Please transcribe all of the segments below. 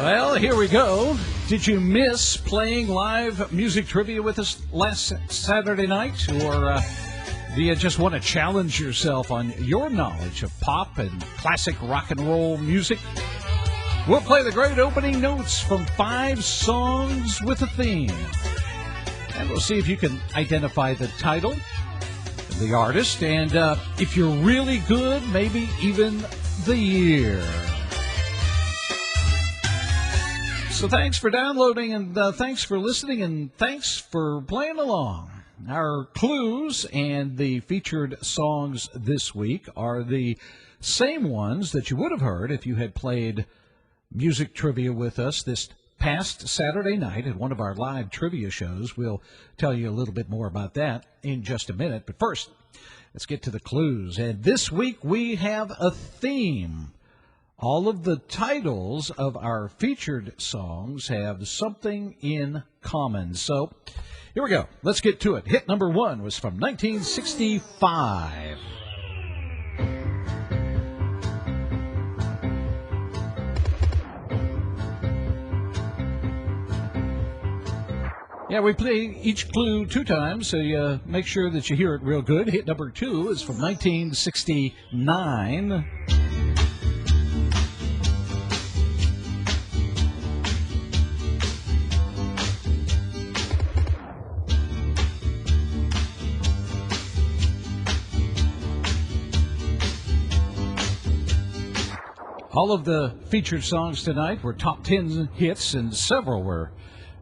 Well, here we go. Did you miss playing live music trivia with us last Saturday night? Or do you just want to challenge yourself on your knowledge of pop and classic rock and roll music? We'll play the great opening notes from 5 songs with a theme. And we'll see if you can identify the title, the artist, and if you're really good, maybe even the year. So thanks for downloading, and thanks for listening, and thanks for playing along. Our clues and the featured songs this week are the same ones that you would have heard if you had played music trivia with us this past Saturday night at one of our live trivia shows. We'll tell you a little bit more about that in just a minute. But first, let's get to the clues. And this week we have a theme. All of the titles of our featured songs have something in common. So here we go. Let's get to it. Hit number 1 was from 1965. Yeah, we play each clue 2 times, so you make sure that you hear it real good. Hit number 2 is from 1969. All of the featured songs tonight were top 10 hits, and several were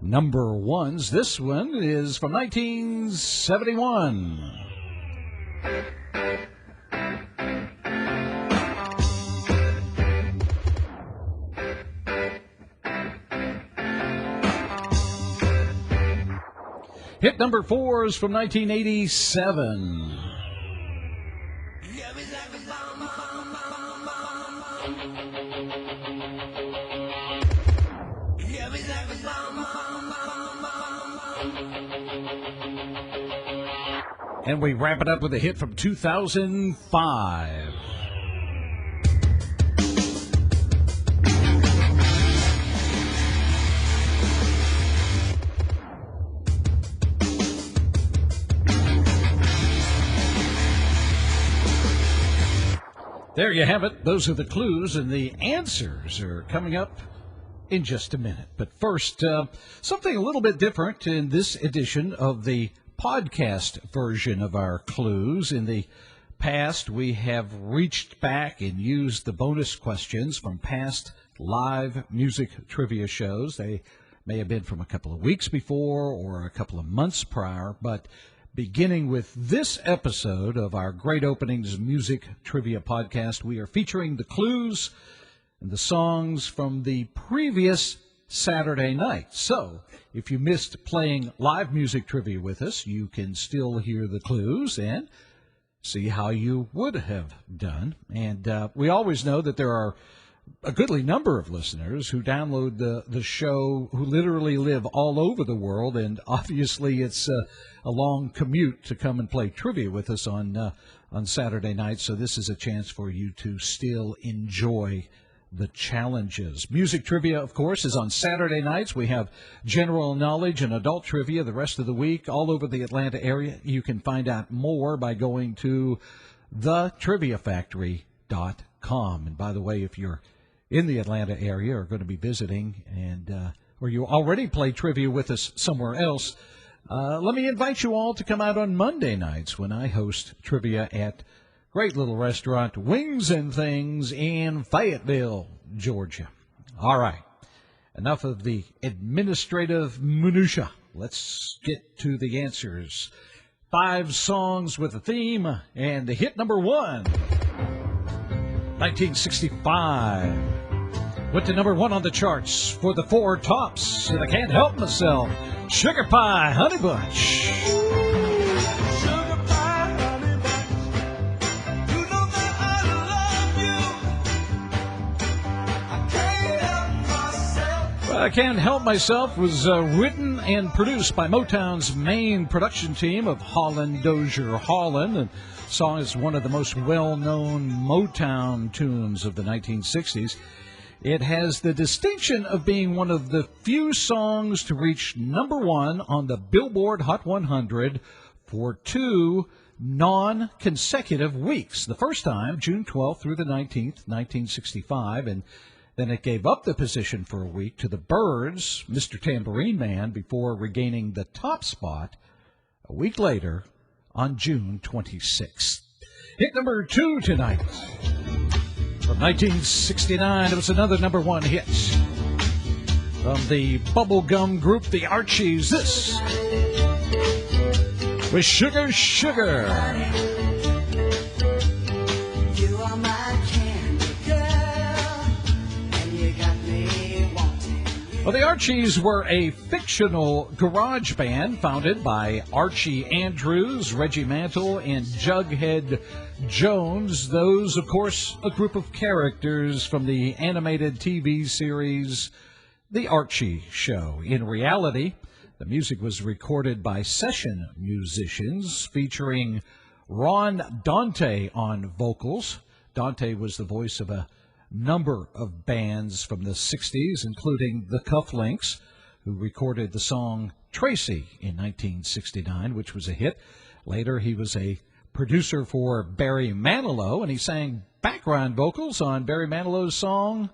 number 1s. This one is from 1971. Hit number 4 is from 1987. And we wrap it up with a hit from 2005. There you have it. Those are the clues, and the answers are coming up in just a minute. But first, something a little bit different in this edition of the podcast version of our clues. In the past, we have reached back and used the bonus questions from past live music trivia shows. They may have been from a couple of weeks before or a couple of months prior, but beginning with this episode of our Great Openings Music Trivia Podcast, we are featuring the clues and the songs from the previous Saturday night. So, if you missed playing live music trivia with us, you can still hear the clues and see how you would have done. And we always know that there are a goodly number of listeners who download the show who literally live all over the world, and obviously it's a long commute to come and play trivia with us on Saturday night, so this is a chance for you to still enjoy the challenges. Music trivia, of course, is on Saturday nights. We have general knowledge and adult trivia the rest of the week all over the Atlanta area. You can find out more by going to thetriviafactory.com. And by the way, if you're in the Atlanta area or going to be visiting, and or you already play trivia with us somewhere else, let me invite you all to come out on Monday nights when I host trivia at great little restaurant, Wings and Things in Fayetteville, Georgia. All right, enough of the administrative minutia. Let's get to the answers. 5 songs with a theme, and the hit number 1, 1965. Went to number 1 on the charts for the 4 tops, and I can't help myself. Sugar Pie Honey Bunch. I Can't Help Myself was written and produced by Motown's main production team of Holland Dozier Holland. The song is one of the most well-known Motown tunes of the 1960s. It has the distinction of being one of the few songs to reach number one on the Billboard Hot 100 for 2 non-consecutive weeks. The first time, June 12th through the 19th, 1965, and then it gave up the position for a week to the Byrds, Mr. Tambourine Man, before regaining the top spot a week later on June 26th. Hit number 2 tonight. From 1969, it was another number one hit. From the bubblegum group, the Archies, this was Sugar, Sugar. You are my candy girl, and you got me wanting you. Well, the Archies were a fictional garage band founded by Archie Andrews, Reggie Mantle, and Jughead Jones. Those, of course, a group of characters from the animated TV series The Archie Show. In reality, the music was recorded by session musicians featuring Ron Dante on vocals. Dante was the voice of a number of bands from the 60s, including the Cufflinks, who recorded the song Tracy in 1969, which was a hit. Later, he was a producer for Barry Manilow, and he sang background vocals on Barry Manilow's song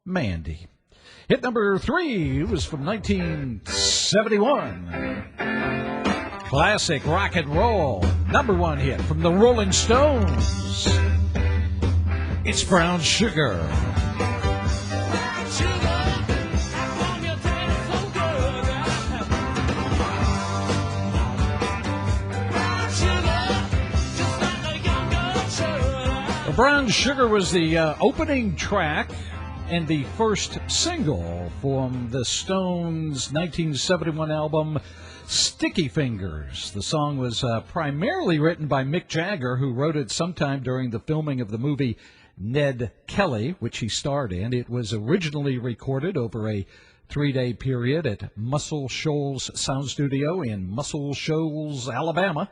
Mandy. Hit number 3 was from 1971. Classic rock and roll. Number one hit from the Rolling Stones. It's Brown Sugar. Brown Sugar was the opening track and the first single from the Stones' 1971 album, Sticky Fingers. The song was primarily written by Mick Jagger, who wrote it sometime during the filming of the movie Ned Kelly, which he starred in. It was originally recorded over a 3-day period at Muscle Shoals Sound Studio in Muscle Shoals, Alabama,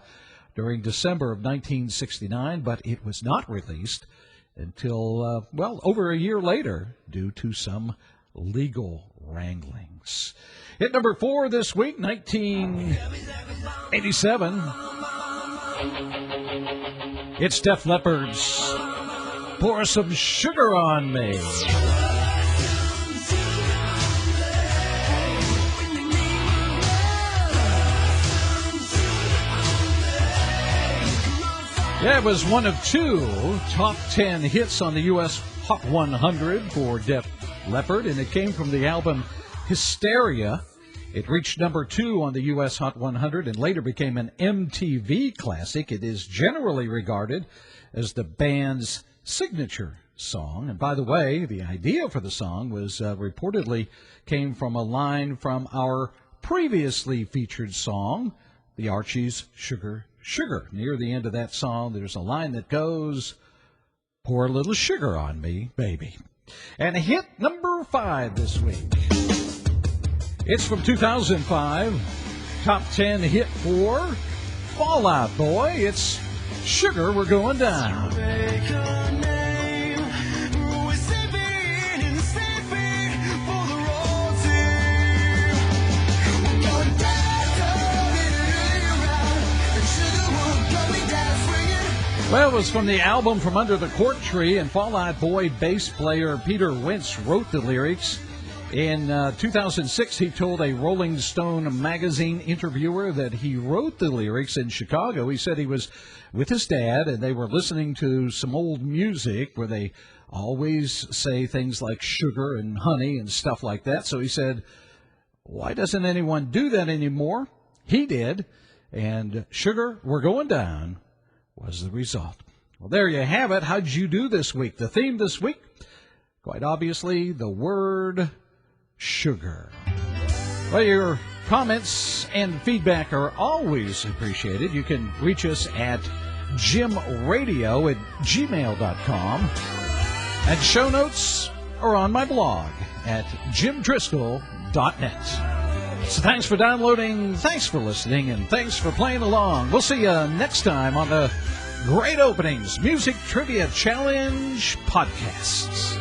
during December of 1969, but it was not released until, over a year later due to some legal wranglings. Hit number 4 this week, 1987. It's Def Leppard's Pour Some Sugar on Me. Yeah, it was one of 2 top 10 hits on the U.S. Hot 100 for Def Leppard, and it came from the album Hysteria. It reached number 2 on the U.S. Hot 100 and later became an MTV classic. It is generally regarded as the band's signature song. And by the way, the idea for the song was reportedly came from a line from our previously featured song, the Archies' Sugar, Sugar. Near the end of that song, there's a line that goes, pour a little sugar on me, baby. And hit number 5 this week. It's from 2005. Top 10 hit for Fall Out Boy. It's Sugar, We're Going Down. Well, it was from the album From Under the Cork Tree, and Fall Out Boy bass player Peter Wentz wrote the lyrics. In 2006, he told a Rolling Stone magazine interviewer that he wrote the lyrics in Chicago. He said he was with his dad, and they were listening to some old music where they always say things like sugar and honey and stuff like that. So he said, why doesn't anyone do that anymore? He did, and Sugar, We're Going Down was the result. Well, there you have it. How'd you do this week? The theme this week, quite obviously, the word sugar. Well, your comments and feedback are always appreciated. You can reach us at jimradio@gmail.com. And show notes are on my blog at jimdriscoll.net. So thanks for downloading, thanks for listening, and thanks for playing along. We'll see you next time on the Great Openings Music Trivia Challenge podcasts.